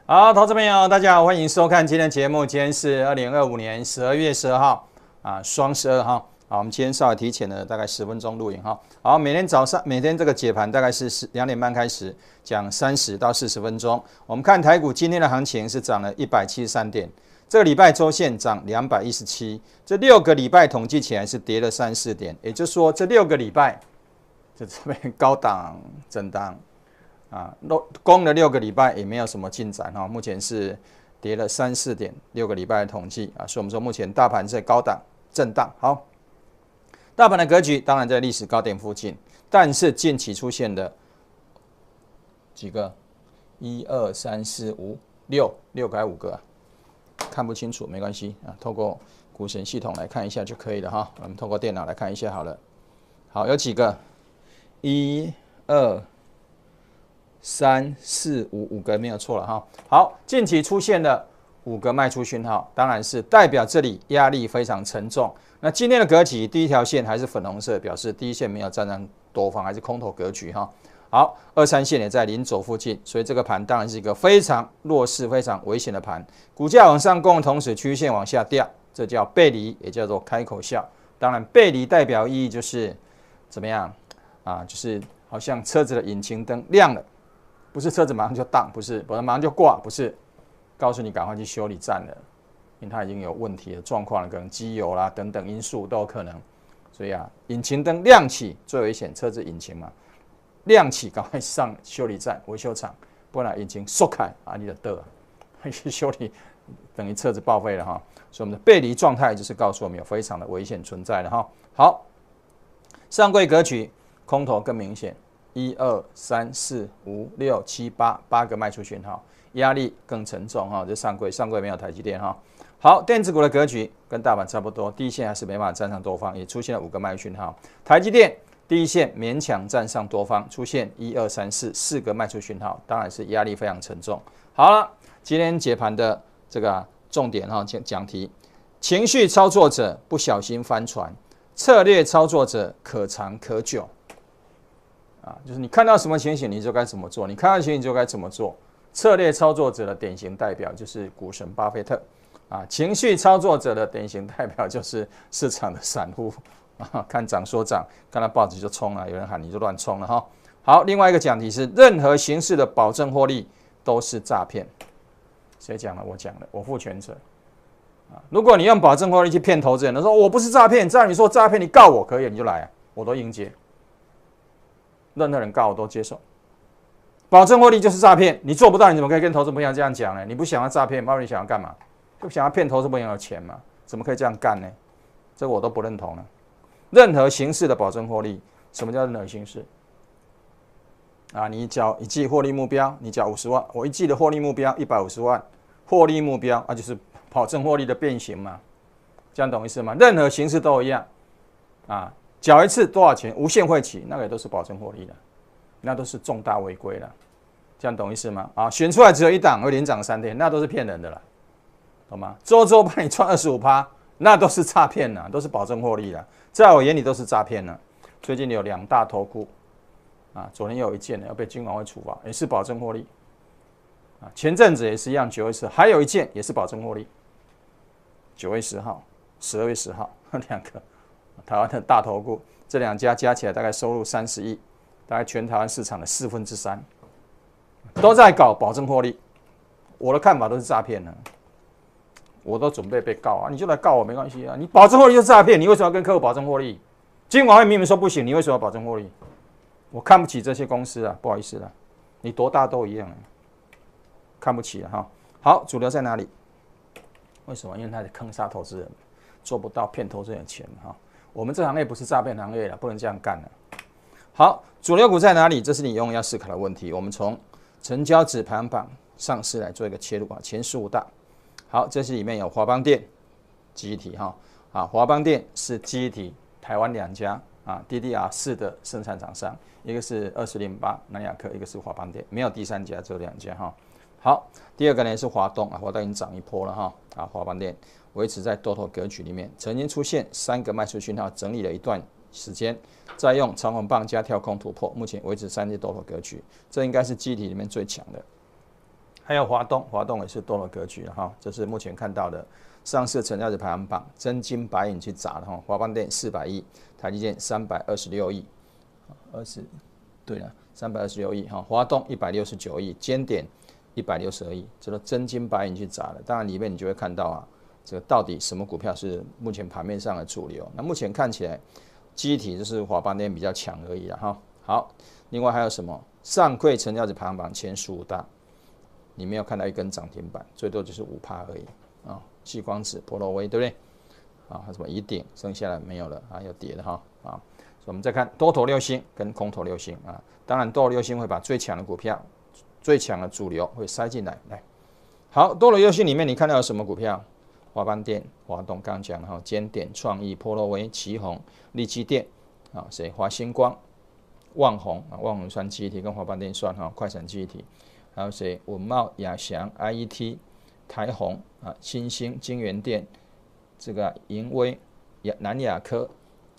好，投资朋友，大家好，欢迎收看今天的节目。今天是2025年12月12号啊，双12号。好，我们今天稍微提前了大概10分钟录影哈。好，每天早上每天这个解盘大概是2点半开始，讲30到40分钟。我们看台股今天的行情是涨了173点，这个礼拜周线涨217，这6个礼拜统计起来是跌了34点，也就是说这6个礼拜就这边高档震荡。攻了6个礼拜也没有什么进展哈，目前是跌了3、4点，6个礼拜的统计啊，所以我们说目前大盘在高档震荡。好，大盘的格局当然在历史高点附近，但是近期出现的几个1、2、3、4、5、6个还5个啊，看不清楚没关系啊，透过股神系统来看一下就可以了哈。我们透过电脑来看一下好了。好，有几个1、2、3、4、5个没有错了哈。好，近期出现了5个卖出讯号，当然是代表这里压力非常沉重。那今天的格局，第一条线还是粉红色，表示第一线没有站上多方，还是空头格局哈。好，2、3线也在零轴附近，所以这个盘当然是一个非常弱势、非常危险的盘。股价往上攻的同时，趋势线往下掉，这叫背离，也叫做开口笑。当然，背离代表意义就是怎么样啊？就是好像车子的引擎灯亮了。不是车子马上就当，不是，马上就挂，不是，告诉你赶快去修理站了，因为它已经有问题的状况了，可能机油啦等等因素都有可能。所以啊，引擎灯亮起最危险，车子引擎嘛，亮起赶快上修理站、维修厂，不然引擎缩开啊，你的得去修理，等于车子报废了哈。所以我们的背离状态就是告诉我们有非常的危险存在了哈。好，上柜格局空头更明显。1、2、3、4、5、6、7、8个卖出讯号，压力更沉重哈。这上柜没有台积电哈。好，电子股的格局跟大盘差不多，第一线还是没办法站上多方，也出现了5个卖讯号。台积电第一线勉强站上多方，出现1、2、3、4个卖出讯号，当然是压力非常沉重。好了，今天解盘的这个重点哈讲题：情绪操作者不小心翻船，策略操作者可长可久。就是你看到什么情形，你就该怎么做；你看到情形就该怎么做。策略操作者的典型代表就是股神巴菲特情绪操作者的典型代表就是市场的散户看涨说涨，看到报纸就冲了，有人喊你就乱冲了哈。好，另外一个讲题是任何形式的保证获利都是诈骗。谁讲的？我讲的，我负全责如果你用保证获利去骗投资人，他说我不是诈骗，只要你说诈骗，你告我可以，你就来我都迎接。任何人告我都接受，保证获利就是诈骗，你做不到，你怎么可以跟投资朋友这样讲呢？你不想要诈骗，不然你想要干嘛？就想要骗投资朋友的钱嘛？怎么可以这样干呢？这个我都不认同了。任何形式的保证获利，什么叫任何形式？你缴一季获利目标，你缴50万，我一季的获利目标150万，获利目标就是保证获利的变形嘛，这样懂意思吗？任何形式都一样缴一次多少钱？无限会期，那个也都是保证获利的，那都是重大违规了，这样懂意思吗？选出来只有一档会连涨3天，那都是骗人的啦，懂吗？周帮你赚25%，那都是诈骗啦，都是保证获利啦，在我眼里都是诈骗啦。最近有2大投顾昨天有一件要被金管会处罚，也是保证获利前阵子也是一样，9月10号还有一件也是保证获利，9月10号、12月10号2个。台湾的大投顾，这2家加起来大概收入30亿，大概全台湾市场的3/4，都在搞保证获利。我的看法都是诈骗呢，我都准备被告你就来告我没关系你保证获利就是诈骗，你为什么要跟客户保证获利？金管会明明说不行，你为什么要保证获利？我看不起这些公司不好意思你多大都一样看不起哈。好，主流在哪里？为什么？因为他在坑杀投资人，做不到骗投资人的钱我们这行业不是诈骗行业不能这样干好，主流股在哪里？这是你永远要思考的问题。我们从成交值排行榜上市来做一个切入前15大。好，这是里面有华邦电、记忆体华邦电是记忆体台湾2家DDR4 的生产厂商，一个是2008南亚科，一个是华邦电，没有第3家，只有2家好，第二个呢是华东华东已经涨一波了华邦电维持在多头格局里面，曾经出现3个卖出讯号，整理了一段时间，再用长红棒加跳空突破，目前维持3只多头格局，这应该是记忆体里面最强的。还有华东也是多头格局了哈，这是目前看到的上市成交值排行榜，真金白银去砸的哈，华邦电400亿，台积电326亿对了，326亿哈，华东169亿，尖点162亿，这都真金白银去砸的。当然里面你就会看到啊，这个到底什么股票是目前盘面上的主流？那目前看起来，记忆体就是华邦电比较强而已啦哈。好，另外还有什么？上柜成交值排行榜前15大。你没有看到一根涨停板，最多就是5%而已啊。矽光子、波罗威，对不对？啊，还有什么一鼎，剩下的没有了啊，有跌的哈啊。所以我们再看多头六星跟空头六星啊，当然多头六星会把最强的股票、最强的主流会塞进来。来，好，多头六星里面你看到有什么股票？华邦电、华东刚讲了哈，尖点、创意、波罗威、奇宏、力积电啊，谁？华星光、旺宏啊，旺宏算记忆体，跟华邦电算哈，快闪记忆体。还有谁？文茂、亚翔、IET、台宏啊、新兴、金源电，这个盈威、南亚科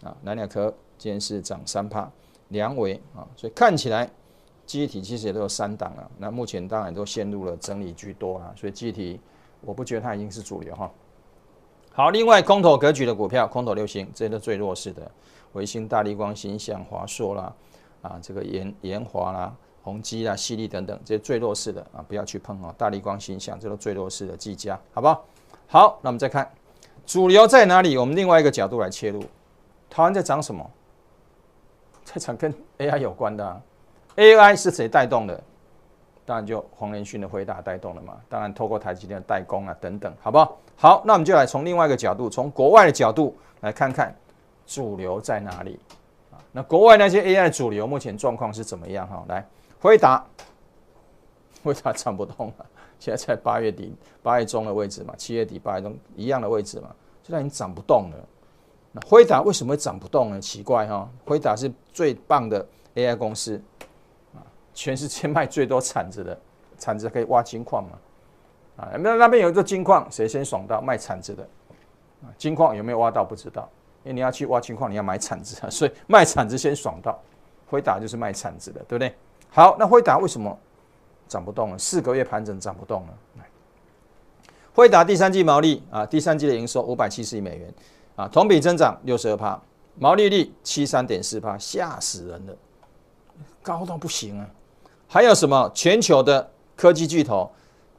啊，南亚科今天是涨3%，良维啊，所以看起来记忆体其实也都有3档了。那目前当然都陷入了整理居多啦，所以记忆体我不觉得它已经是主流哈。好，另外空头格局的股票，空头六星这些都最弱势的，微星、大立光、新翔、华硕啦，啊，这个研华啦。宏基啦、矽力等等，这些最弱势的啊，不要去碰哦。大立光、新翔，这都最弱势的技嘉，好不好？好，那我们再看主流在哪里？我们另外一个角度来切入，台湾在涨什么？在涨跟 AI 有关的啊。AI 是谁带动的？当然就黄仁勋的辉达带动的嘛。当然透过台积电的代工啊等等，好不好？好，那我们就来从另外一个角度，从国外的角度来看看主流在哪里。那国外那些 AI 的主流目前状况是怎么样？哈，来。辉达涨不动了，现在在8月底、8月中的位置嘛，7月底、8月中一样的位置嘛，现在已经涨不动了。那辉达为什么会涨不动呢？奇怪哈，辉达是最棒的 AI 公司啊，全世界卖最多铲子的，铲子可以挖金矿嘛，啊，那边有一个金矿，谁先爽到？卖铲子的，啊，金矿有没有挖到不知道，因为你要去挖金矿，你要买铲子啊，所以卖铲子先爽到。辉达就是卖铲子的，对不对？好，那辉达为什么涨不动了？4个月盘整涨不动了。辉达第3季毛利啊，第3季的营收570亿美元啊，同比增长62%，毛利率73.4%，吓死人了，高到不行啊！还有什么？全球的科技巨头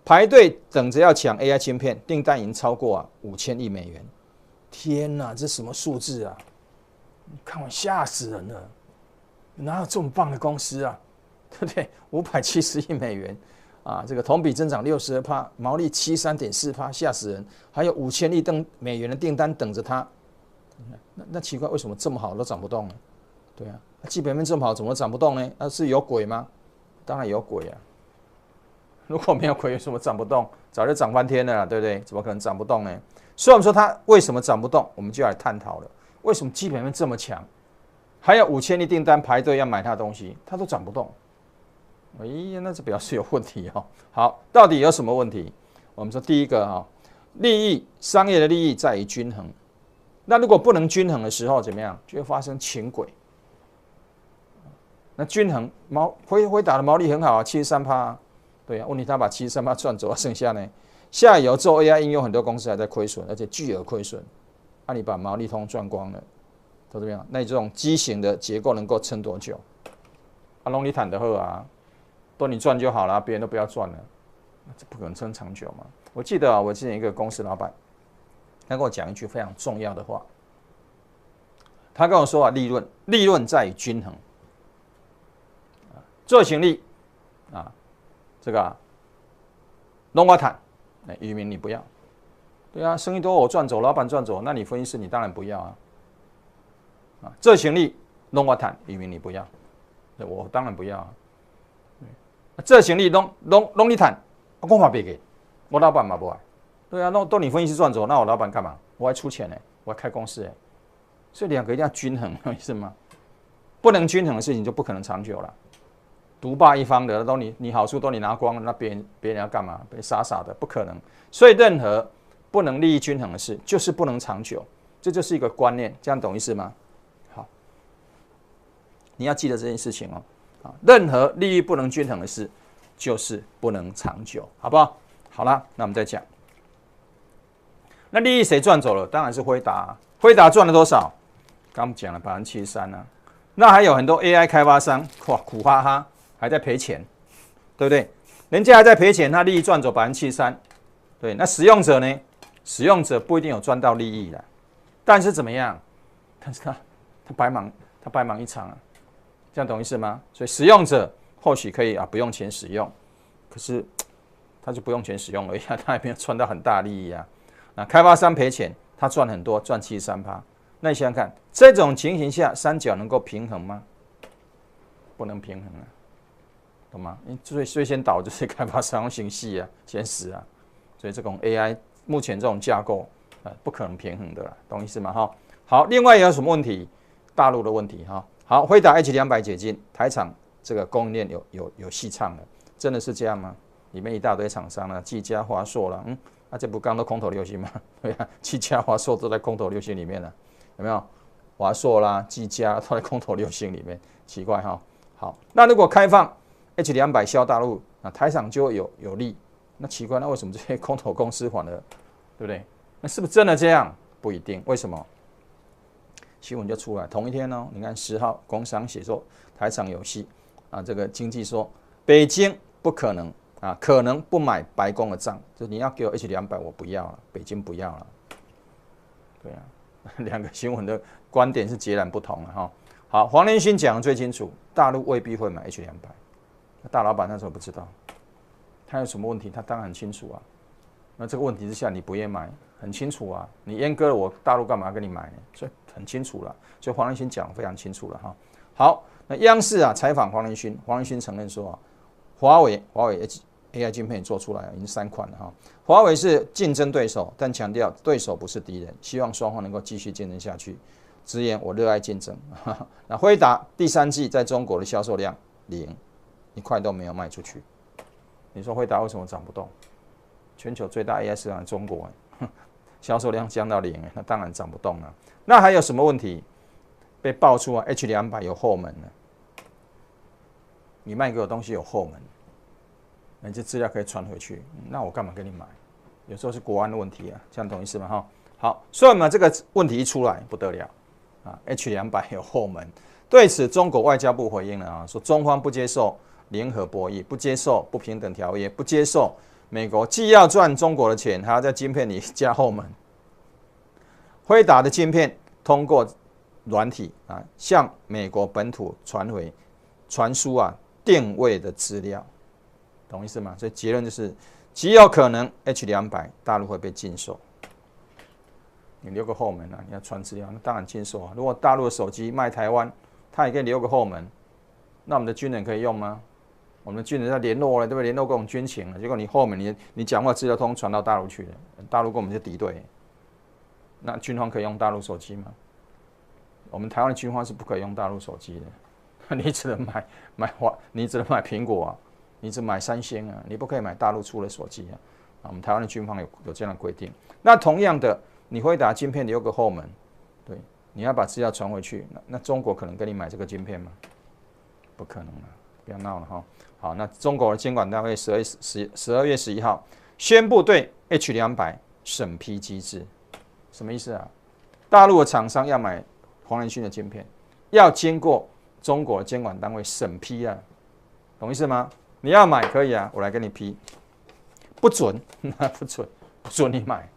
排队等着要抢 AI 晶片，订单已经超过5000亿美元。天哪，这什么数字啊？你看完吓死人了，哪有这么棒的公司啊？对不对？570亿美元啊，这个同比增长62%，毛利73.4%，吓死人！还有5000亿美元的订单等着它。那奇怪，为什么这么好都涨不动呢？对啊，基本面这么好，怎么涨不动呢？那是有鬼吗？当然有鬼啊！如果没有鬼，为什么涨不动？早就涨翻天了啦，对不对？怎么可能涨不动呢？所以我们说它为什么涨不动，我们就要来探讨了。为什么基本面这么强，还有5000亿订单排队要买它的东西，它都涨不动？哎呀，那这表示有问题哦。好，到底有什么问题？我们说第一个哈，利益商业的利益在于均衡。那如果不能均衡的时候，怎么样？就会发生轻轨。那均衡辉达的毛利很好啊，73%啊，对啊。问题他把73%赚走，剩下呢？下游做 AI 应用，很多公司还在亏损，而且巨额亏损。那你把毛利通赚光了，都怎么样？那你这种畸形的结构能够撑多久？啊，拢你谈得好啊。都你赚就好了，别人都不要赚了，这不可能撑长久嘛。我记得我之前一个公司老板，他跟我讲一句非常重要的话，他跟我说啊，利润在于均衡，做行力啊，这个弄我谈，渔民你不要，对啊，生意都我赚走，老板赚走，那你分析师你当然不要啊，做行力弄我谈，渔民你不要，我当然不要啊。这行李拢你谈，我嘛别给，我老板嘛不爱，对啊，都你分析师赚走，那我老板干嘛？我还出钱呢，我还开公司哎，所以两个一定要均衡，懂意思吗？不能均衡的事情就不可能长久了。独霸一方的都你好处都你拿光了，那别人要干嘛？别傻傻的，不可能。所以任何不能利益均衡的事，就是不能长久，这就是一个观念，这样懂意思吗？好，你要记得这件事情哦。任何利益不能均衡的事，就是不能长久，好不好？好了，那我们再讲。那利益谁赚走了？当然是辉达啊。辉达赚了多少？刚讲了73%啊。那还有很多 AI 开发商，哇，苦哈哈，还在赔钱，对不对？人家还在赔钱，他利益赚走73%，对。那使用者呢？使用者不一定有赚到利益的，但是怎么样？但是他白忙一场啊，这样懂意思吗？所以使用者或许可以啊，不用钱使用，可是他就不用钱使用而已啊，他也没有赚到很大利益啊。那开发商赔钱，他赚很多，赚73%。那你想想看，这种情形下，三角能够平衡吗？不能平衡啊，懂吗？最先倒就是开发商先死啊，先死啊。所以这种 AI 目前这种架构，不可能平衡的啦，懂意思吗？哈，好，另外有什么问题？大陆的问题哈。好，辉达 H200解禁，台厂这个供应链有戏唱了，真的是这样吗？里面一大堆厂商了，技嘉、华硕了，这不刚都空头流星吗？对啊，技嘉、华硕都在空头流星里面了。有没有华硕啦、技嘉都在空头流星里面？奇怪哈。好，那如果开放 H200销大陆，那台厂就会有利。那奇怪，那为什么这些空头公司反而对不对？那是不是真的这样？不一定。为什么？新闻就出来，同一天哦，你看10号工商写说台厂有戏啊，这个经济说北京不可能啊，可能不买白宫的账，就你要给我 H200，我不要了，北京不要了。对啊。两个新闻的观点是截然不同的哈。好，黄仁勋讲的最清楚，大陆未必会买 H200。大老板那时候不知道，他有什么问题，他当然很清楚啊。那这个问题之下，你不愿买，很清楚啊。你阉割了我，大陆干嘛跟你买呢？所以很清楚了。所以黄仁勋讲非常清楚了哈。好，那央视啊采访黄仁勋，黄仁勋承认说啊，华为 AI 晶片做出来已经3款了哈。华为是竞争对手，但强调对手不是敌人，希望双方能够继续竞争下去。直言我热爱竞争。那辉达第3季在中国的销售量0，一块都没有卖出去。你说辉达为什么涨不动？全球最大 AI 市场中国，销售量降到0，那当然涨不动了。那还有什么问题？被爆出啊 H200 有后门了，你卖给我东西有后门。那这资料可以传回去，那我干嘛跟你买？有时候是国安的问题啊，这样懂意思吗？哈，好，所以嘛，这个问题一出来不得了啊 ，H200有后门。对此，中国外交部回应了啊，说中方不接受联合博弈，不接受不平等条约，不接受美国既要赚中国的钱，还要在晶片里加后门。辉达的晶片通过软体啊，向美国本土传输啊定位的资料。懂意思吗？所以结论就是，极有可能 H200大陆会被禁售。你留个后门啊，你要传资料，那当然禁售啊。如果大陆的手机卖台湾，它也可以留个后门，那我们的军人可以用吗？我们的军人在联络了，对不对？联络各种军情了，结果你后门你讲话资料通传到大陆去了，大陆跟我们是敌对，那军方可以用大陆手机吗？我们台湾的军方是不可以用大陆手机的，你只能你只能买苹果啊。你只买3星啊，你不可以买大陆出的手机啊！我们台湾的军方有这样的规定。那同样的，你辉达晶片留个后门，对，你要把资料传回去，那中国可能跟你买这个晶片吗？不可能了，不要闹了哈。好，那中国的监管单位12月11号宣布对 H200审批机制，什么意思啊？大陆的厂商要买黄仁勋的晶片，要经过中国的监管单位审批啊，懂意思吗？你要买可以啊，我来跟你批，不准，不准你买，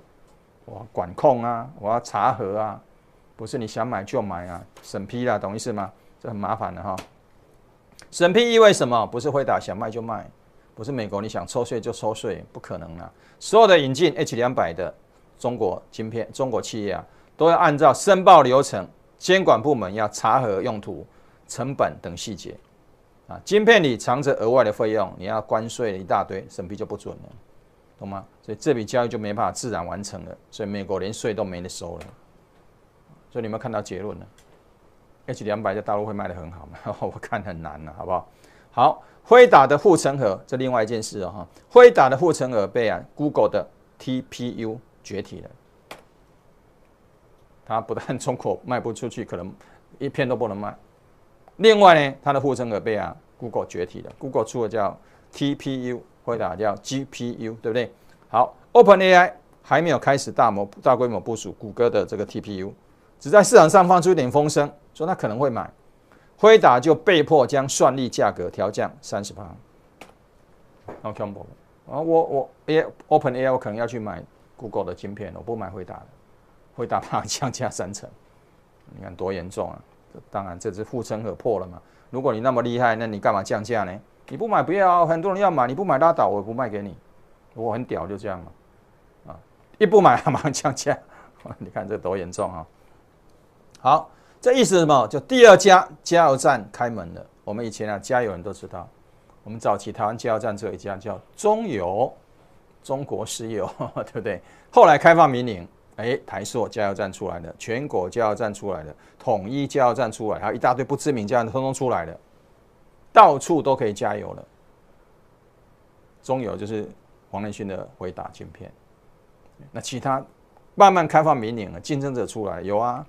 我要管控啊，我要查核啊，不是你想买就买啊，审批啦，懂意思吗？这很麻烦的哈。审批意味什么？不是辉达想卖就卖，不是美国你想抽税就抽税，不可能啊。所有的引进 H200的中国晶片、中国企业啊，都要按照申报流程，监管部门要查核用途、成本等细节。晶片里藏着额外的费用，你要关税一大堆，审批就不准了，懂吗？所以这笔交易就没办法自然完成了，所以美国连税都没得收了。所以你有没有看到结论呢 ？H200在大陆会卖得很好吗？我看很难了，好不好？好，辉达的护城河，这另外一件事哦，辉达的护城河被Google 的 TPU 解体了，它不但中国卖不出去，可能一片都不能卖。另外呢，它的护城河被Google 解体了。Google 出了叫 TPU， 辉达叫 GPU， 对不对？好 ，OpenAI 还没有开始大规模部署谷歌的这个 TPU， 只在市场上放出一点风声，说他可能会买，辉达就被迫将算力价格调降30%。好恐怖啊！我 OpenAI 我可能要去买 Google 的晶片，我不买辉达的，辉达怕降价30%，你看多严重啊！当然这只护城河破了嘛。如果你那么厉害，那你干嘛降价呢？你不买不要，很多人要买，你不买拉倒，我不卖给你。我很屌，就这样嘛。一不买马上降价，你看这多严重啊！好，这意思是什么？就第二家加油站开门了。我们以前加油人都知道，我们早期台湾加油站只有一家叫中油，中国石油，对不对？后来开放民营，台塑加油站出来了，全国加油站出来了，统一加油站出来，还有一大堆不知名加油站通通出来了，到处都可以加油了。中油就是黄仁勋的辉达晶片，那其他慢慢开放民营了，竞争者出来有啊，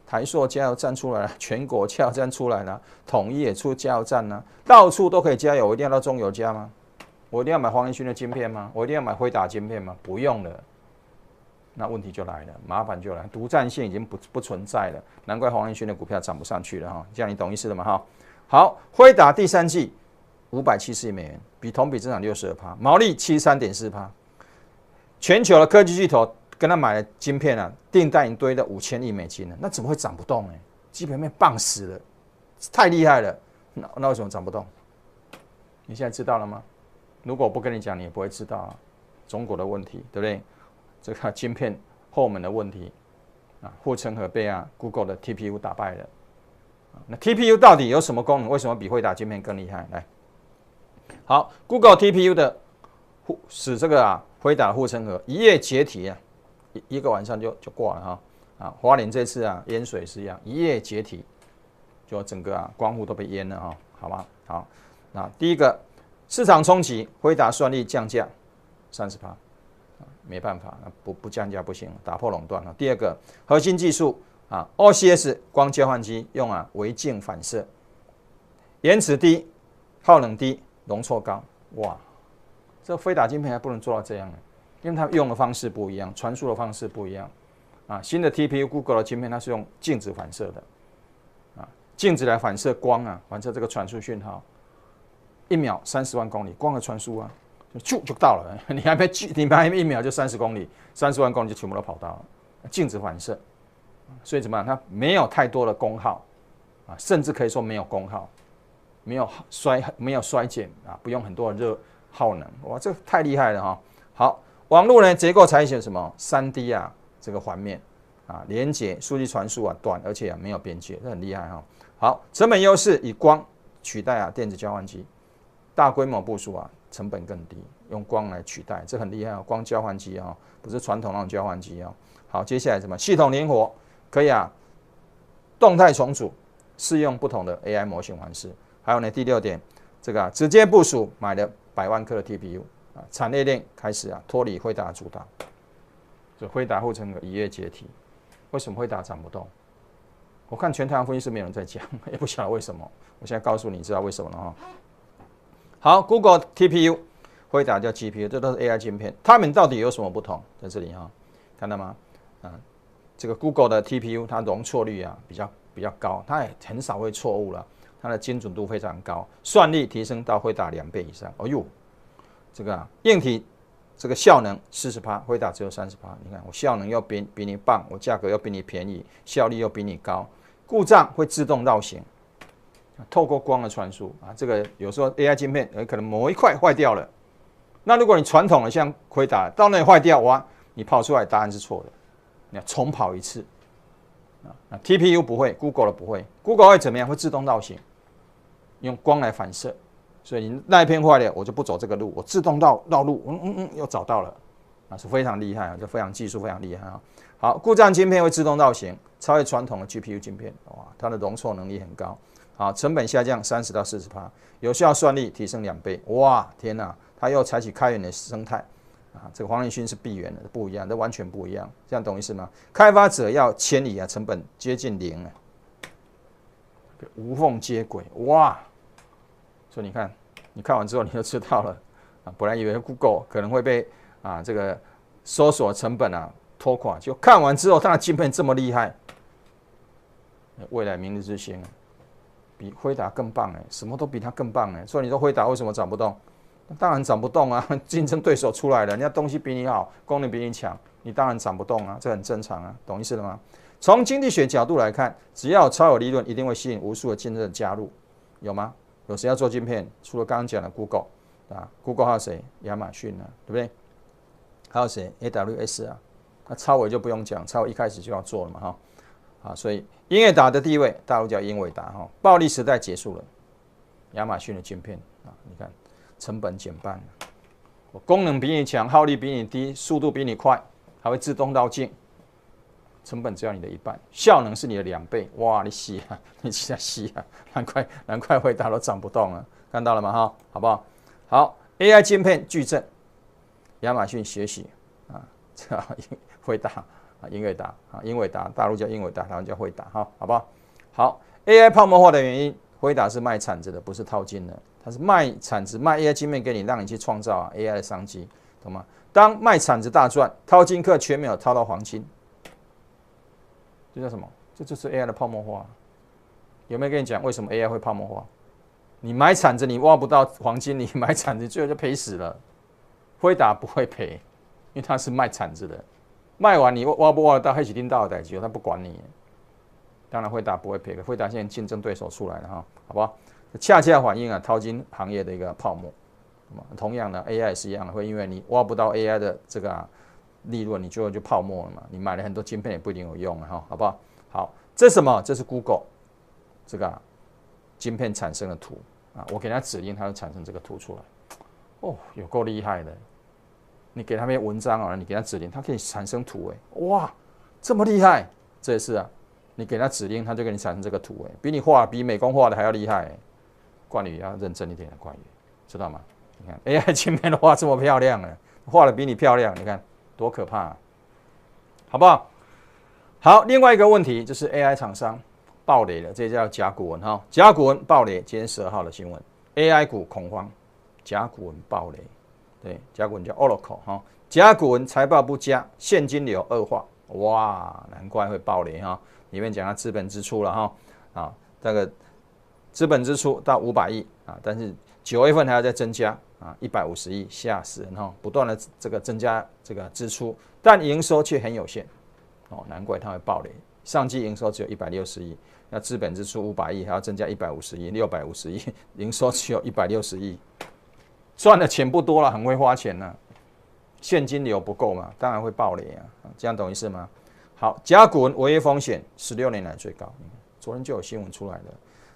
台塑加油站出来了，全国加油站出来了，统一也出加油站了，到处都可以加油。我一定要到中油加吗？我一定要买黄仁勋的晶片吗？我一定要买辉达晶片吗？不用了。那问题就来了，麻烦就来了，独占性已经不存在了，难怪黄仁勋的股票涨不上去了哈。这样你懂意思了吗？哈，好，辉达第三季570亿美元，比同比增长62%，毛利73.4%。全球的科技巨头跟他买的晶片订单已经堆了5000亿美金了，那怎么会涨不动呢？基本面棒死了，太厉害了，那为什么涨不动？你现在知道了吗？如果我不跟你讲，你也不会知道啊。中国的问题，对不对？这个晶片后门的问题护城河被Google 的 TPU 打败了。那 TPU 到底有什么功能？为什么比辉达晶片更厉害？来，好 ，Google TPU 的使这个辉达护城河一夜解体一个晚上就挂了哈。花莲这次淹水是一样，一夜解体，就整个光伏都被淹了哈，好吗？好，那第一个市场冲击，辉达算力降价30%。没办法，不降价不行，打破垄断了。第二个核心技术OCS 光交换机用微镜反射，延迟低，耗能低，容错高。哇，这辉达晶片还不能做到这样呢，因为它用的方式不一样，传输的方式不一样新的 TPU Google 的晶片它是用镜子反射的镜子来反射光反射这个传输讯号，1秒30万公里光的传输就到了，你还没1秒就30公里，30万公里就全部都跑到了，镜子反射，所以怎么样？它没有太多的功耗甚至可以说没有功耗，没有衰减不用很多的热耗能，哇，这太厉害了哈！好，网络呢结构采取什么3D 这个环面连接数据传输短，而且没有边界，这很厉害哈！好，成本优势以光取代电子交换机，大规模部署成本更低，用光来取代，这很厉害光交换机不是传统那种交换机好，接下来什么？系统灵活，可以动态重组，适用不同的 AI 模型方式。还有呢，第6点，这个直接部署买了100万颗的 TPU 产业链开始脱离辉达的主导，所以辉达护城河一夜解体。为什么辉达涨不动？我看全台湾分析师没有人在讲，也不晓得为什么。我现在告诉你，知道为什么了好 ，Google TPU， 辉达叫 GPU， 这都是 AI 晶片，它们到底有什么不同？在这里看到吗？这个 Google 的 TPU 它容错率比较高，它也很少会错误了，它的精准度非常高，算力提升到辉达2倍以上。哎呦，这个硬体这个效能40%，辉达只有30%。你看我效能又比你棒，我价格又比你便宜，效率又比你高，故障会自动绕行。透过光的传输这个有时候 AI 晶片可能某一块坏掉了，那如果你传统的像辉达到那里坏掉，哇，你跑出来答案是错的，你要重跑一次TPU 不会 ，Google 的不会 ，Google 会怎么样？会自动绕行，用光来反射，所以你那一片坏了，我就不走这个路，我自动绕路，又找到了，是非常厉害，就非常技术非常厉害好，故障晶片会自动绕行，超越传统的 GPU 晶片，哇，它的容错能力很高。好，成本下降30%到40%，有效算力提升2倍。哇，天哪！它又采取开源的生态这个黄仁勋是闭源的，不一样，这完全不一样。这样懂意思吗？开发者要迁移成本接近0无缝接轨。哇！所以你看，你看完之后你就知道了啊。本来以为 Google 可能会被这个搜索成本拖垮，就看完之后，它的晶片这么厉害，未来明日之星比辉达更棒什么都比它更棒所以你说辉达为什么涨不动？当然涨不动啊，竞争对手出来了，人家东西比你好，功能比你强，你当然涨不动啊，这很正常啊，懂意思了吗？从经济学角度来看，只要超有利润，一定会吸引无数的竞争者加入，有吗？有谁要做晶片？除了刚刚讲的 Google Google 还有谁？亚马逊对不对？还有谁 ？AWS 那超微就不用讲，超微一开始就要做了嘛所以英伟达的地位，大陆叫英伟达暴力时代结束了，亚马逊的晶片你看。成本减半，功能比你强，耗力比你低，速度比你快，还会自动绕境，成本只要你的一半，效能是你的2倍。哇，你洗你在洗难怪辉达都涨不动了，看到了吗？好不好？好 ，AI 晶片矩阵，亚马逊学习辉达英伟达，大陆叫英伟达，台湾叫辉达好不好？好 ，AI 泡沫化的原因，辉达是卖铲子的，不是套金的。它是卖铲子、卖 AI 晶片给你，让你去创造AI 的商机，懂吗？当卖铲子大赚，淘金客却没有淘到黄金，这叫什么？这就是 AI 的泡沫化。有没有跟你讲为什么 AI 会泡沫化？你买铲子你挖不到黄金，你买铲子最后就赔死了。辉达不会赔，因为它是卖铲子的，卖完你挖不挖得到，还是拎到的代志，他不管你。当然辉达不会赔的，辉达现在竞争对手出来了好不好？恰恰反映淘金行业的一个泡沫。同样的 ，AI 也是一样的，会因为你挖不到 AI 的这个利润，你最后就泡沫了嘛。你买了很多晶片也不一定有用好不好？好，这是什么？这是 Google 这个晶片产生的图我给它指令，它就产生这个图出来。有够厉害的！你给它篇文章你给它指令，它可以产生图哇，这么厉害！这也是你给它指令，它就给你产生这个图比你画比美工画的还要厉害冠宇要认真一点的冠宇，知道吗？你看 AI 晶片的画这么漂亮画的比你漂亮，你看多可怕好不好？好，另外一个问题就是 AI 厂商爆雷了，这叫甲骨文甲骨文爆雷，今天12号的新闻 ，AI 股恐慌，甲骨文爆雷，对，甲骨文叫 Oracle 甲骨文财报不佳，现金流恶化，哇，难怪会爆雷里面讲它资本支出了这个资本支出到500亿但是9月份还要再增加150亿，吓死人不断的这个增加这个支出，但营收却很有限难怪它会爆雷。上季营收只有160亿，那资本支出500亿，还要增加150亿，650亿，营收只有160亿，赚的钱不多了，很会花钱现金流不够嘛，当然会爆雷这样懂意思吗？好，甲骨文违约风险16年来最高，昨天就有新闻出来了。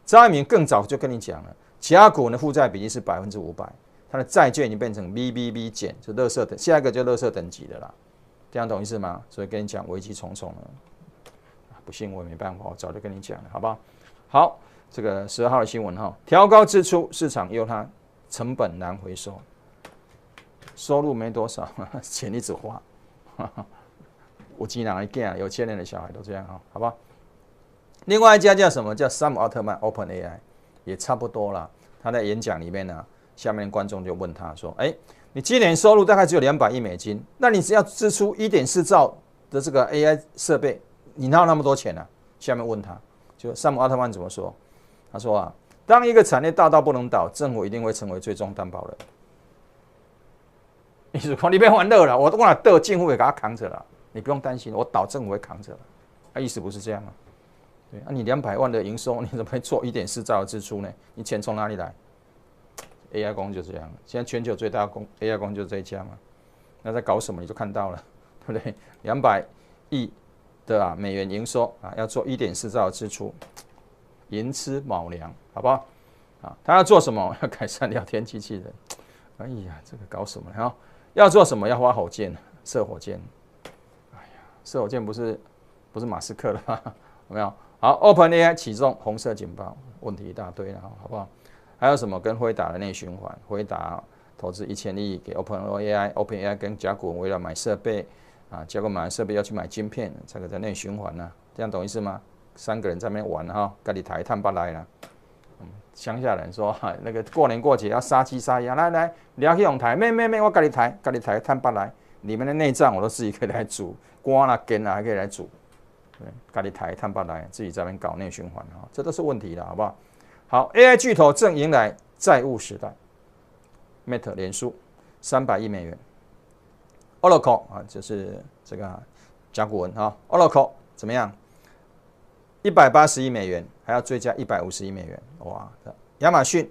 张一鸣更早就跟你讲了，甲骨文的负债比例是500%，它的债券已经变成 BBB 减，就垃圾等，下一个就垃圾等级的啦，这样懂意思吗？所以跟你讲危机重重了，不信我也没办法，我早就跟你讲了，好不好？好，这个12号的新闻调高支出，市场忧它成本难回收，收入没多少，钱一直花，有钱人的囝，有钱人的小孩都这样好不好？另外一家叫什么？叫山姆奥特曼 OpenAI， 也差不多啦。他在演讲里面下面的观众就问他说：“你今年收入大概只有200亿美金，那你只要支出1.4兆的这个 AI 设备，你哪有那么多钱呢？”下面问他，就山姆奥特曼怎么说？他说当一个产业大到不能倒，政府一定会成为最终担保人。你说你别玩乐了，我哪倒，政府会给他扛着了，你不用担心，我倒政府会扛着了。意思不是这样吗？对你200万的营收，你怎么会做1.4兆的支出呢？你钱从哪里来 ？AI 公司就这样，现在全球最大的AI 公司就是这一家嘛。那在搞什么你就看到了，对不对？200亿的美元营收要做1.4兆的支出，寅吃卯粮，好不好？他要做什么？要改善聊天机器人。哎呀，这个搞什么呢？要做什么？要发火箭，射火箭。哎呀，射火箭不是马斯克的吗？有没有？好 ，OpenAI 启动红色警报，问题一大堆了，好不好？还有什么跟辉达的内循环？辉达投资1000亿给 OpenAI 跟甲骨文为了买设备结果买完设备要去买晶片，这个在内循环这样懂意思吗？3个人在那边玩自己抬探巴来了，乡下人说，那个过年过节要杀鸡杀鸭，来，你要去用台，没，我给你抬摊巴来，里面的内脏我都自己可以来煮，瓜啦、根啦还可以来煮，对，给你抬摊巴来，自己在那边搞内循环啊，这都是问题的，好不好？好 ，AI 巨头正迎来债务时代 ，Meta 脸书300亿美元 ，Oracle 啊，就是这个甲骨文啊 ，Oracle 怎么样？180亿美元，还要追加150亿美元，哇！亚马逊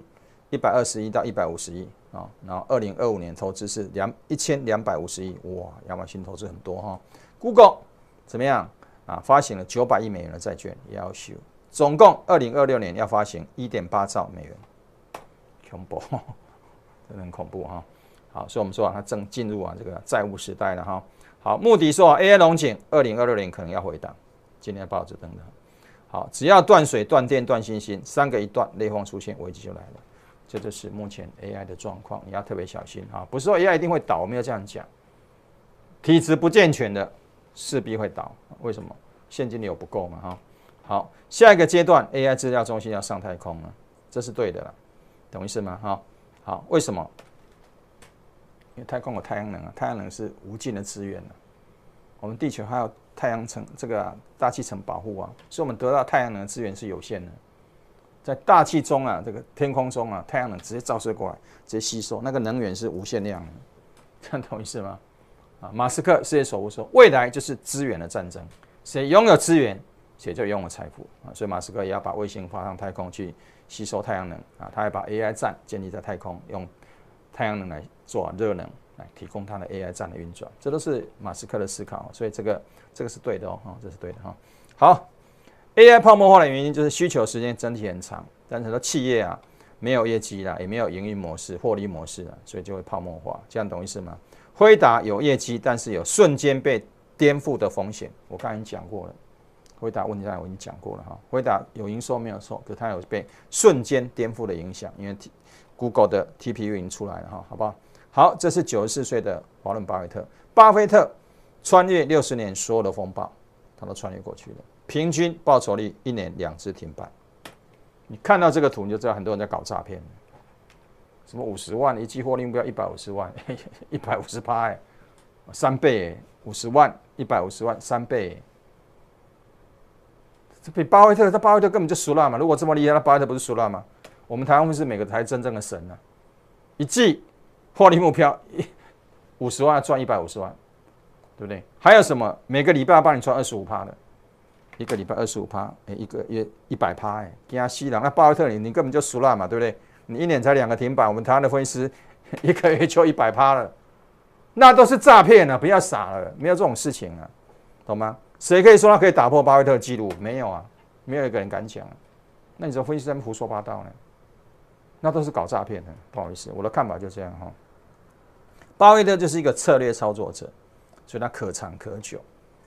120亿到150亿啊，然后2025年投资是1250亿，哇！亚马逊投资很多哈。Google 怎么样啊？发行了900亿美元的债券，也要修，总共2026年要发行1.8兆美元，恐怖，真的很恐怖哈。好，所以我们说它正进入这个债务时代了哈。好，穆迪说AI 龙井2026年可能要回档，今天报纸登的。好，只要断水、断电、断信心，3个一断，类风出现，危机就来了。这就是目前 AI 的状况，你要特别小心啊！不是说 AI 一定会倒，我没有这样讲。体质不健全的势必会倒，为什么？现金流不够嘛哈。好，下一个阶段 AI 资料中心要上太空了，这是对的啦，懂意思吗？哈，好，为什么？因为太空有太阳能啊，太阳能是无尽的资源啊，我们地球还有太阳层这个大气层保护啊，所以我们得到太阳能的资源是有限的。在大气中啊，这个天空中啊，太阳能直接照射过来，直接吸收，那个能源是无限量的，这样懂意思吗？啊，马斯克世界首富说，未来就是资源的战争，谁拥有资源，谁就拥有财富啊。所以马斯克也要把卫星发上太空去吸收太阳能啊，他还把 AI 站建立在太空，用太阳能来做热能。来提供它的 AI 站的运转，这都是马斯克的思考，所以这个是对的哦，这是对的哈。好 ，AI 泡沫化的原因就是需求时间整体很长，但是很多企业啊没有业绩啦，也没有营运模式、获利模式啦，所以就会泡沫化，这样懂意思吗？辉达有业绩，但是有瞬间被颠覆的风险，我刚才已经讲过了。辉达问题上我已经讲过了哈，辉达有营收没有错，可它有被瞬间颠覆的影响，因为 Google 的 TPU 已经出来了哈，好不好？好，这是94岁的华伦巴菲特。巴菲特穿越60年所有的风暴，他都穿越过去了。平均报酬率1年2只停板。你看到这个图，你就知道很多人在搞诈骗。什么50万一季获利目标150万，150%哎，3倍哎，50万150万3倍哎，这比巴菲特，巴菲特根本就输了嘛。如果这么厉害，那巴菲特不是输了吗？我们台湾是每个才真正的神啊，一季。获利目标50万赚150万，对不对？还有什么？每个礼拜要帮你赚25%的，一个礼拜25%，一个月100%，哎，惊死人！那巴菲特你根本就输了嘛，对不对？你1年才2个停板，我们台湾的分析师一个月就100%了，那都是诈骗啊！不要傻了，没有这种事情啊，懂吗？谁可以说他可以打破巴菲特的记录？没有啊，没有一个人敢讲啊。那你说分析师在那边胡说八道呢？那都是搞诈骗的，不好意思，我的看法就这样哈。巴菲特就是一个策略操作者，所以他可长可久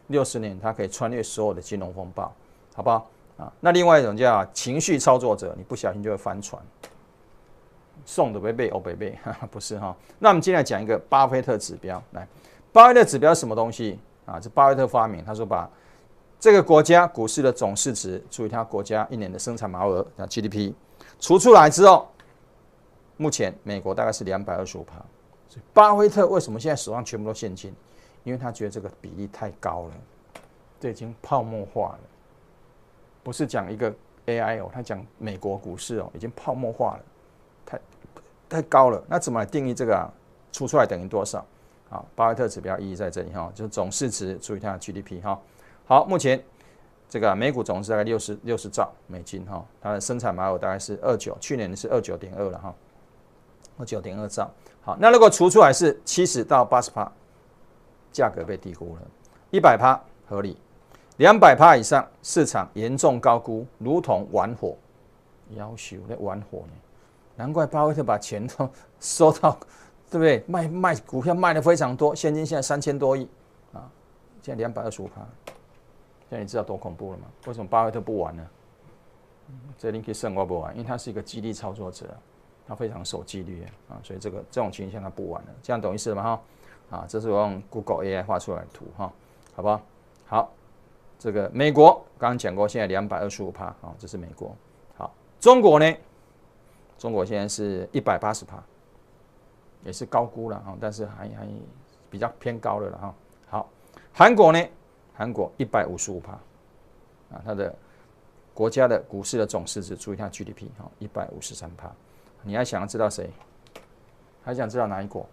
，60年他可以穿越所有的金融风暴，好不好啊？那另外一种叫情绪操作者，你不小心就会翻船，送的被欧北被，不是哈。那我们今天来讲一个巴菲特指标，来，巴菲特指标是什么东西啊？这巴菲特发明，他说把这个国家股市的总市值除以他国家1年的生产毛额，GDP 除出来之后，目前美国大概是225%。所以巴菲特为什么现在手上全部都现金？因为他觉得这个比例太高了，这已经泡沫化了。不是讲一个 AI 哦，他讲美国股市哦，已经泡沫化了，太高了。那怎么来定义这个啊？除出来等于多少？好，巴菲特指标意义在这里哈，就是总市值除以它的 GDP 哈。好，目前这个美股总值大概60兆美金哈，它的生产毛额大概是29，去年是29.2了哈，29.2兆。好，那如果除出来是70到80%，价格被低估了；100%合理，200%以上市场严重高估，如同玩火，要求在玩火呢。难怪巴菲特把钱都收到，对不对？卖股票卖的非常多，现金现在3000多亿啊，现在225%，现在你知道多恐怖了吗？为什么巴菲特不玩呢？这你可以胜过不玩，因为他是一个激励操作者。他非常守纪律啊，所以这种情形他不玩了，这样懂意思了吗？哈，啊，这是我用 Google AI 画出来的图哈，好不好？好，这个美国刚刚讲过，现在225%，啊，这是美国。好，中国呢中国现在是180%，也是高估了哈，但是还比较偏高的了哈。好，韩国呢？韩国155%啊，它的国家的股市的总市值，注意它 GDP 哈，153%。你还想要知道谁？还想知道哪一国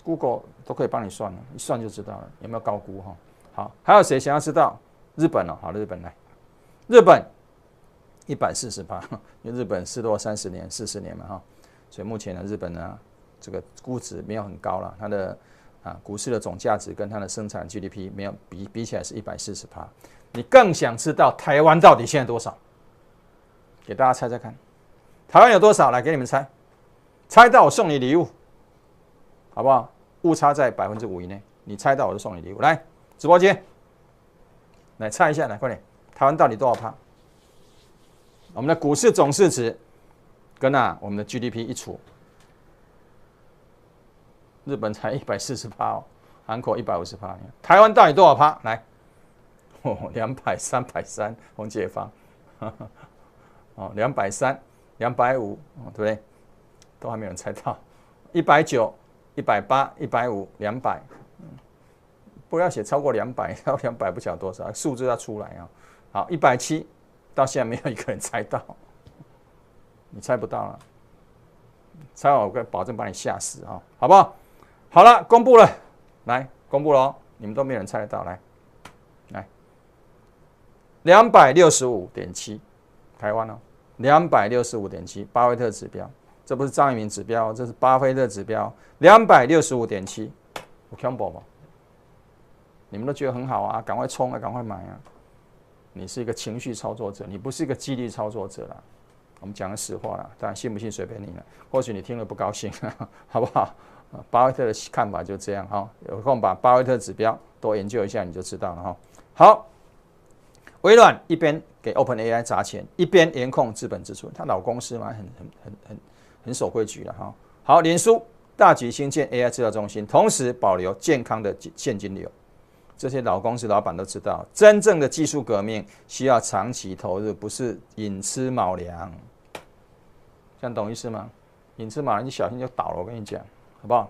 ？Google 都可以帮你算了，一算就知道了有没有高估哈。好，还有谁想要知道？日本哦，好，日本来，日本140%，因为日本事多30年、40年嘛哈，所以目前呢，日本呢这个估值没有很高了，它的股市的总价值跟它的生产 GDP 没有比起来是140%。你更想知道台湾到底现在多少？给大家猜猜看，台湾有多少？来给你们猜，猜到我送你礼物，好不好？误差在5%以内，你猜到我就送你礼物。来，直播间，来猜一下，来快点，台湾到底多少趴？我们的股市总市值跟我们的 GDP 一除，日本才140%哦，韩国150%，台湾到底多少趴？来，200、330，洪解放，哦，230、250，哦，对不对？都还没有人猜到，190、180、150、200，不要写超过200，超过200不晓得多少，数字要出来啊。好，170，到现在没有一个人猜到，你猜不到了，猜我保证把你吓死啊，好不好？好了，公布了，来公布了哦，你们都没有人猜得到，来，265.7，台湾哦，265.7，巴菲特指标，这不是张一鸣指标，这是巴菲特指标，265.7，有恐怖吗？你们都觉得很好啊，赶快冲啊，赶快买啊！你是一个情绪操作者，你不是一个纪律操作者啦。我们讲的实话啦，当然信不信随便你了。或许你听了不高兴，好不好？巴菲特的看法就这样哈。有空把巴菲特指标多研究一下，你就知道了哈。好，微软一边给 OpenAI 砸钱，一边严控资本支出，他老公司嘛，很守规矩了哈。好，脸书大举兴建 AI 治疗中心，同时保留健康的现金流。这些老公司老板都知道，真正的技术革命需要长期投入，不是寅吃卯粮。这样懂意思吗？寅吃卯粮，你小心就倒了。我跟你讲，好不好？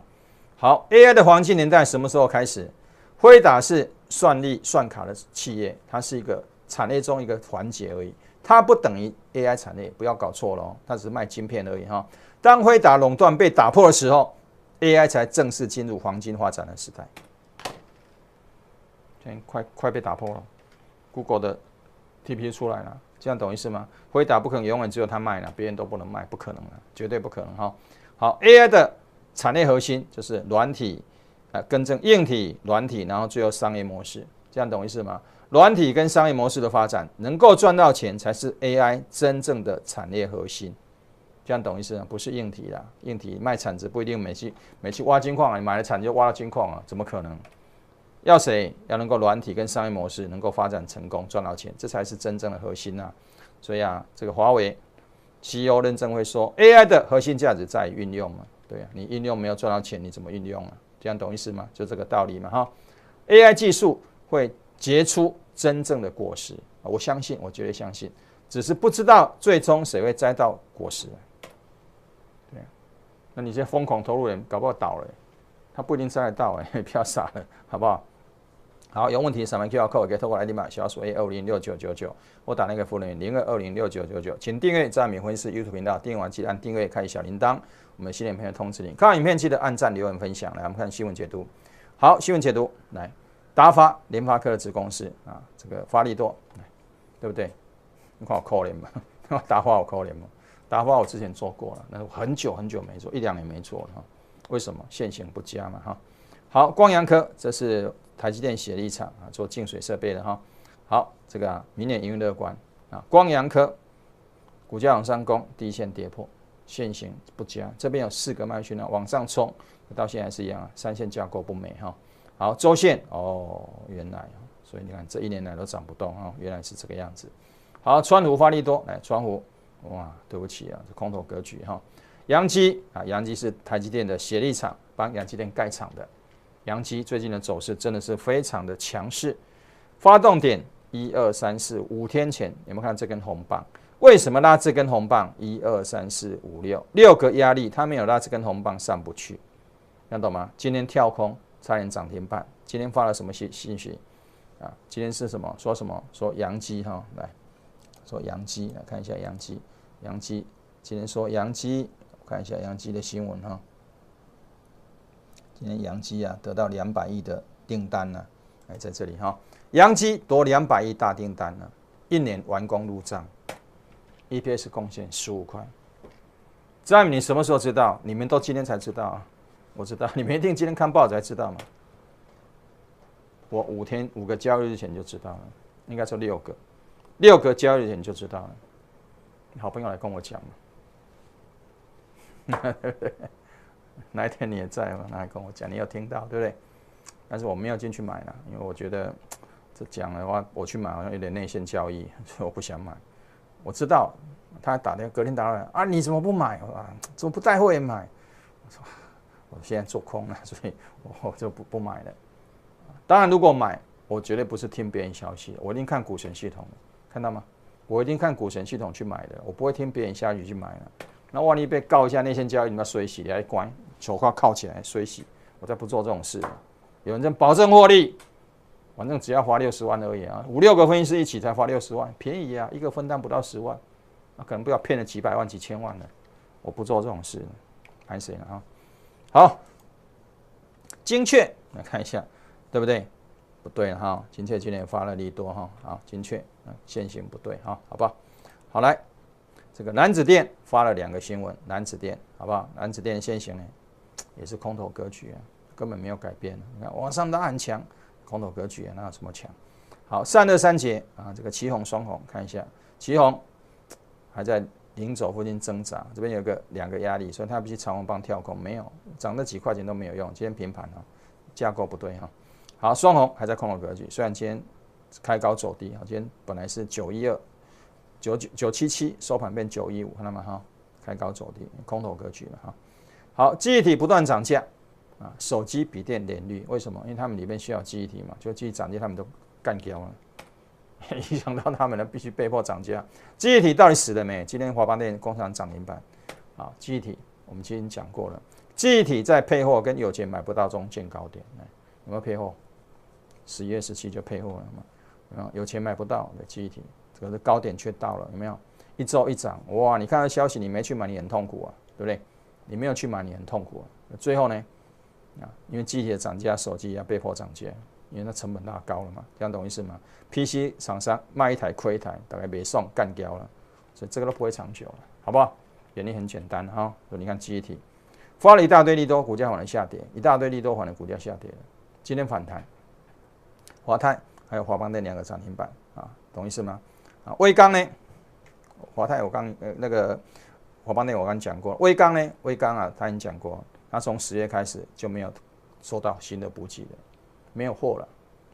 好 ，AI 的黄金年代什么时候开始？辉达是算力算卡的企业，它是一个产业中一个环节而已，它不等于 AI 产业，不要搞错了哦，它只是卖晶片而已哈。当辉达垄断被打破的时候 ，AI 才正式进入黄金发展的时代。现在快被打破了 ，Google 的 TPU 出来了，这样懂意思吗？辉达不可能永远只有它卖了，别人都不能卖，不可能了，绝对不可能哈。好 ，AI 的产业核心就是软体，更正硬体、软体，然后最后商业模式，这样懂意思吗？软体跟商业模式的发展，能够赚到钱才是 AI 真正的产业核心，这样懂意思吗？不是硬体啦，硬体卖铲子不一定每去挖金矿啊，你买了铲子就挖到金矿啊，怎么可能？要谁？要能够软体跟商业模式能够发展成功，赚到钱，这才是真正的核心啊！所以这个华为 CEO 认证会说 ，AI 的核心价值在于运用嘛，对啊，你运用没有赚到钱，你怎么运用啊？这样懂意思吗？就这个道理嘛，哈。AI 技术会结出真正的果实，我相信，我绝对相信，只是不知道最终谁会摘到果实。对啊，那你这些疯狂投入人，搞不好倒了，他不一定摘得到，不要傻了，好不好？好，有问题扫描 QR code 可以透过 ID 码小鼠 A2056999，我打那个服务人员0220699999，请订阅在免费式 YouTube 频道，订阅完记得按订阅，开小铃铛，我们新影片的通知你。看完影片记得按赞、留言、分享。来，我们看新闻解读。好，新闻解读来，达发联发科的子公司这个发力多，对不对？你看我可怜嘛，达发我可怜嘛，达发我之前做过了，那很久很久没做，1-2年没做了哈。为什么？现行不佳嘛哈。好，光阳科这是台积电协力厂做净水设备的哈。好，这个明年营运乐观光阳科股价往上攻，第一线跌破，现行不佳。这边有4个卖讯往上冲，到现在还是一样3线架构不美哈。好，周线原来，所以你看这1年来都涨不动原来是这个样子。好，川湖发力多，来川湖，哇，对不起这空头格局哈。阳基阳基是台积电的协力厂，帮阳基电盖厂的。阳基最近的走势真的是非常的强势，发动点1、2、3、4 5天前有没有看这根红棒？为什么拉这根红棒？1、2、3、4、5、6个压力，它没有拉这根红棒上不去，能懂吗？今天跳空差点涨停板，今天发了什么信息啊？今天是什么？说什么？说阳基哈，来说阳基，来看一下阳基，阳基今天说阳基，我看一下阳基的新闻哈。今天阳基啊得到200亿的订单呢、啊，在这里哈，阳基夺200亿大订单呢、啊，1年完工入账 ，EPS 贡献15块。在你什么时候知道？你们都今天才知道啊！我知道，你们一定今天看报纸才知道嘛。我5个交易日前就知道了，应该说6个交易日前就知道了。好朋友来跟我讲嘛，对不对？哪一天你也在嘛？来跟我讲，你有听到对不对？但是我没有进去买了，因为我觉得这讲的话，我去买好像有点内线交易，所以我不想买。我知道他隔天打来啊，你怎么不买啊？怎么不带会员买？我说我现在做空了，所以我就不买了。当然，如果买，我绝对不是听别人消息，我一定看股神系统，看到吗？我一定看股神系统去买的，我不会听别人消息去买的。那万一被告一下内线交易，你要水洗，你还关手铐铐起来水洗，我再不做这种事了。有人保证获利，反正只要花60万而已啊，5、6个分析师一起才花60万，便宜啊，一个分担不到10万，那可能不要骗了几百万、几千万了。我不做这种事，拍谁了啊？好，精确来看一下，对不对？不对哈，精确今天也发了利多哈，好，精确现行不对哈，好不好？好来。这个南子电发了2个新闻，南子电好不好？南子电现行呢，也是空头格局啊，根本没有改变。你看往上拉很强，空头格局啊，哪有什么强？好，散热三节啊，这个旗红双红，看一下，旗红还在零轴附近挣扎，这边有2个压力，所以它必须长红棒跳空，没有涨那几块钱都没有用，今天平盘啊，架构不对哈。好，双红还在空头格局，虽然今天开高走低，今天本来是912。977收盘变915，看到吗？哈，开高走低，空头格局了哈。好，记忆体不断涨价啊，手机、笔电、联率，为什么？因为他们里面需要记忆体嘛，就记忆涨价，他们都干掉了，影响到他们了，必须被迫涨价。记忆体到底死了没？今天华邦电工厂涨停板啊，记忆体我们今天讲过了，记忆体在配货跟有钱买不到中见高点，有没有配货？11月17就配货了嘛，有钱买不到的记忆体。可是高点却到了，有没有？一周一涨，哇！你看到消息，你没去买，你很痛苦啊，对不对？你没有去买，你很痛苦啊。最后呢，因为记忆体的涨价，手机也要被迫涨价，因为它成本拉高了嘛，这样懂意思吗 ？PC 厂商卖一台亏一台，大概没送干掉了，所以这个都不会长久了，好不好？原理很简单哈。所以你看记忆体发了一大堆利多，股价反而下跌；一大堆利多，反而股价下跌了。今天反弹，华泰还有华邦电2个涨停板啊，懂意思吗？啊，威刚呢？华泰我刚那个华邦电我刚讲过，威刚呢？威刚啊，他已经讲过，他从10月开始就没有收到新的补给了，没有货了。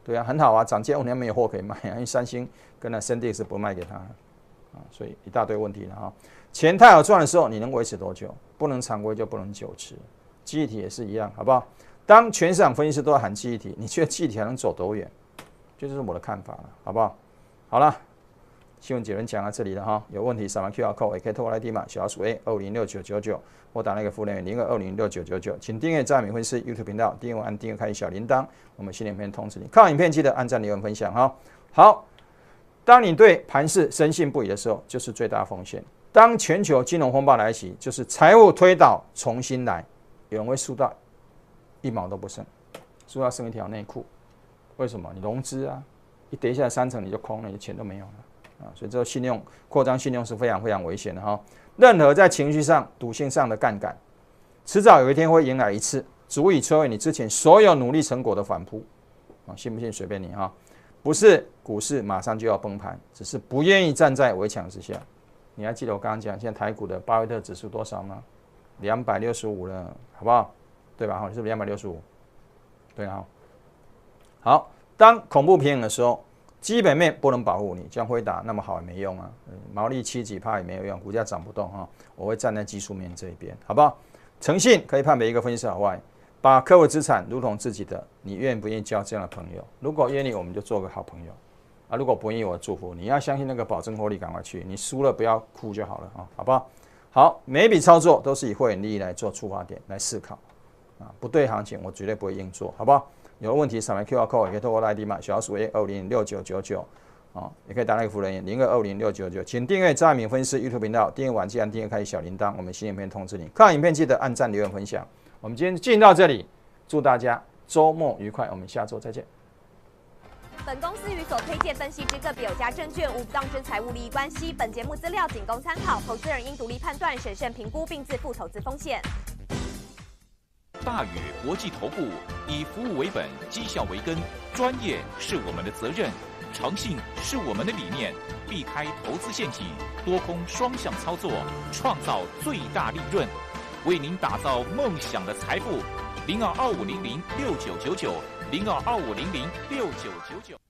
对啊，很好啊，涨价5年没有货可以卖啊，因为三星跟那森迪是不卖给他啊，所以一大堆问题了哈。钱太好赚的时候，你能维持多久？不能常规就不能久持。记忆体也是一样，好不好？当全市场分析师都在喊记忆体，你觉得记忆体还能走多远？这就是我的看法了，好不好？好了。新闻结论讲到这里了哈，有问题扫描 QR code 也可以透过来电码小鼠 A206999或打那个副联员02206999，请订阅在美分析 YouTube 频道，订阅按订阅开小铃铛，我们新影片通知你。看完影片记得按赞、留言、分享哈。好，当你对盘势深信不疑的时候，就是最大风险。当全球金融风暴来袭，就是财务推倒重新来，有人会输到1毛都不剩，输到剩一条内裤。为什么？你融资啊，一跌下来30%你就空了，你的钱都没有了。所以这个信用扩张信用是非常非常危险的哈。任何在情绪上、赌性上的杠杆，迟早有一天会迎来一次，足以摧毁你之前所有努力成果的反扑。信不信随便你哈。不是股市马上就要崩盘，只是不愿意站在围墙之下。你还记得我刚刚讲，现在台股的巴菲特指数多少吗？265了，好不好？对吧？是不是265？对啊。好，当恐怖平衡的时候。基本面不能保护你，像辉达那么好也没用啊，毛利7几%也没有用，股价涨不动哈。我会站在技术面这一边，好不好？诚信可以判别一个分析师好坏，把客户资产如同自己的，你愿不愿意交这样的朋友？如果愿意，我们就做个好朋友，啊，如果不愿意，我祝福你要相信那个保证获利，赶快去。你输了不要哭就好了啊，好不好？好，每一笔操作都是以会员利益来做出发点来思考啊，不对行情我绝对不会硬做，好不好？有问题扫描 QR code， 也可以透过 ID 码小老鼠A2506999啊，也可以打那个服务人员02206999，请订阅张爱民分析师 YouTube 频道，订阅完记得订阅开启小铃铛，我们新影片通知你。看完影片记得按赞、留言、分享。我们今天进到这里，祝大家周末愉快，我们下周再见。本公司与所推荐分析之个别有价证券无不当之财务利益关系。本节目资料仅供参考，投资人应独立判断、审慎评估并自负投资风险。大宇国际投顾以服务为本，绩效为根，专业是我们的责任，诚信是我们的理念，避开投资陷阱，多空双向操作，创造最大利润，为您打造梦想的财富。0225006999，0225006999。